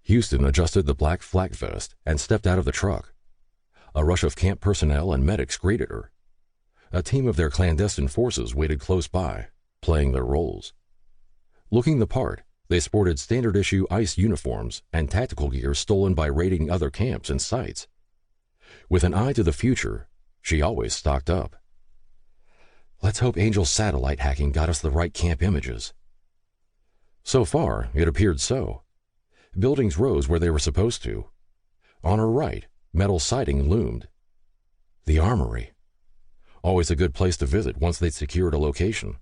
Houston adjusted the black flak vest and stepped out of the truck. A rush of camp personnel and medics greeted her. A team of their clandestine forces waited close by, playing their roles. Looking the part, they sported standard-issue ICE uniforms and tactical gear stolen by raiding other camps and sites. With an eye to the future, she always stocked up. Let's hope Angel's satellite hacking got us the right camp images. So far, it appeared so. Buildings rose where they were supposed to. On her right, metal siding loomed. The armory. Always a good place to visit once they'd secured a location.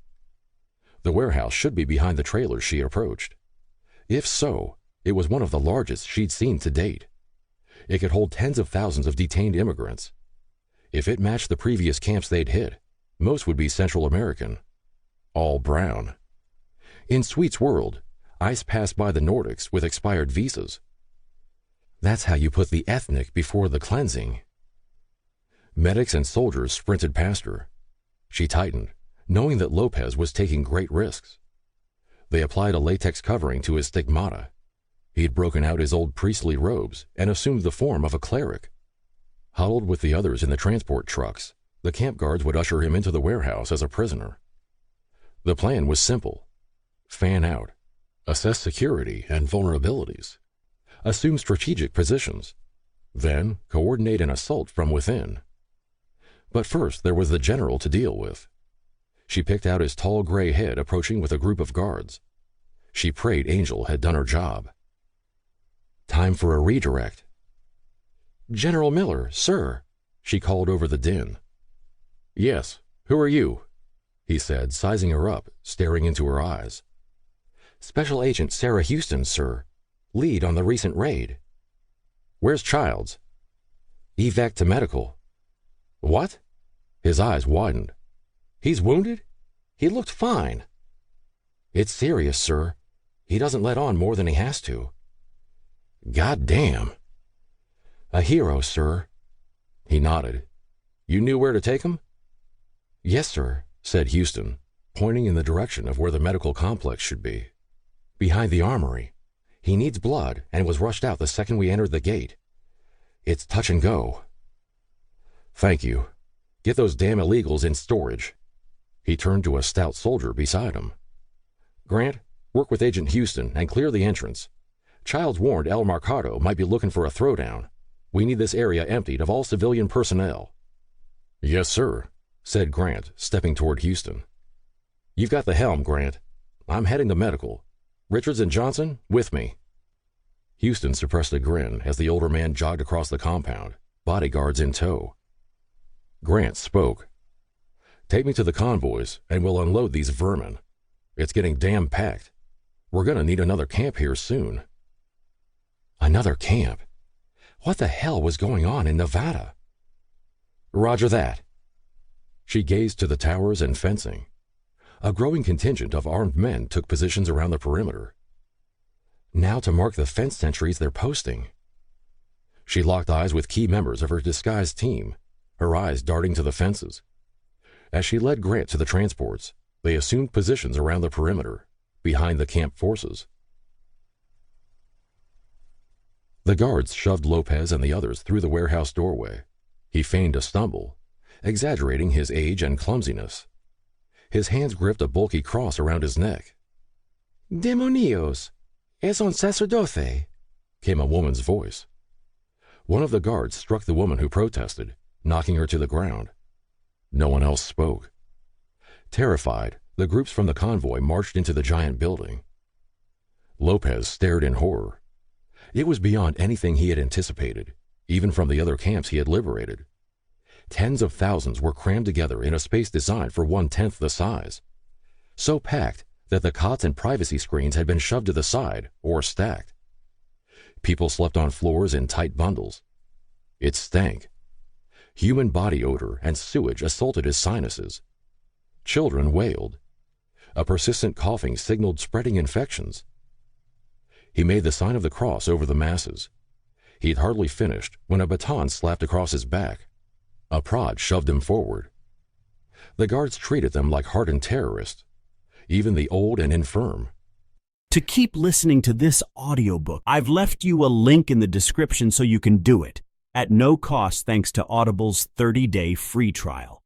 The warehouse should be behind the trailers she approached. If so, it was one of the largest she'd seen to date. It could hold tens of thousands of detained immigrants. If it matched the previous camps they'd hit, most would be Central American. All brown. In Sweet's world, ICE passed by the Nordics with expired visas. That's how you put the ethnic before the cleansing. Medics and soldiers sprinted past her. She tightened, knowing that Lopez was taking great risks. They applied a latex covering to his stigmata. He'd broken out his old priestly robes and assumed the form of a cleric. Huddled with the others in the transport trucks, the camp guards would usher him into the warehouse as a prisoner. The plan was simple. Fan out, assess security and vulnerabilities, assume strategic positions, then coordinate an assault from within. But first there was the general to deal with. She picked out his tall gray head approaching with a group of guards. She prayed Angel had done her job. Time for a redirect. General Miller, sir, she called over the din. Yes, who are you? He said, sizing her up, staring into her eyes. Special Agent Sarah Houston, sir. Lead on the recent raid. Where's Childs? Evac to medical. What? His eyes widened. He's wounded? He looked fine. It's serious, sir. He doesn't let on more than he has to. God damn. A hero, sir. He nodded. You knew where to take him? Yes, sir, said Houston, pointing in the direction of where the medical complex should be. Behind the armory. He needs blood and was rushed out the second we entered the gate. It's touch and go. Thank you. Get those damn illegals in storage. He turned to a stout soldier beside him. Grant, work with Agent Houston and clear the entrance. Childs warned El Mercado might be looking for a throwdown. We need this area emptied of all civilian personnel. Yes, sir, said Grant, stepping toward Houston. You've got the helm, Grant. I'm heading to medical. Richards and Johnson, with me. Houston suppressed a grin as the older man jogged across the compound, bodyguards in tow. Grant spoke. Take me to the convoys, and we'll unload these vermin. It's getting damn packed. We're gonna need another camp here soon. Another camp? What the hell was going on in Nevada? Roger that. She gazed to the towers and fencing. A growing contingent of armed men took positions around the perimeter. Now to mark the fence sentries they're posting. She locked eyes with key members of her disguised team, her eyes darting to the fences. As she led Grant to the transports, they assumed positions around the perimeter, behind the camp forces. The guards shoved Lopez and the others through the warehouse doorway. He feigned a stumble, exaggerating his age and clumsiness. His hands gripped a bulky cross around his neck. Demonios! Es un sacerdote! Came a woman's voice. One of the guards struck the woman who protested, knocking her to the ground. No one else spoke. Terrified, the groups from the convoy marched into the giant building. Lopez stared in horror. It was beyond anything he had anticipated, even from the other camps he had liberated. Tens of thousands were crammed together in a space designed for 1/10 the size. So packed that the cots and privacy screens had been shoved to the side or stacked. People slept on floors in tight bundles. It stank. Human body odor and sewage assaulted his sinuses. Children wailed. A persistent coughing signaled spreading infections. He made the sign of the cross over the masses. He'd hardly finished when a baton slapped across his back. A prod shoved him forward. The guards treated them like hardened terrorists, even the old and infirm. to keep listening to this audiobook. I've left you a link in the description so you can do it at no cost thanks to Audible's 30-day free trial.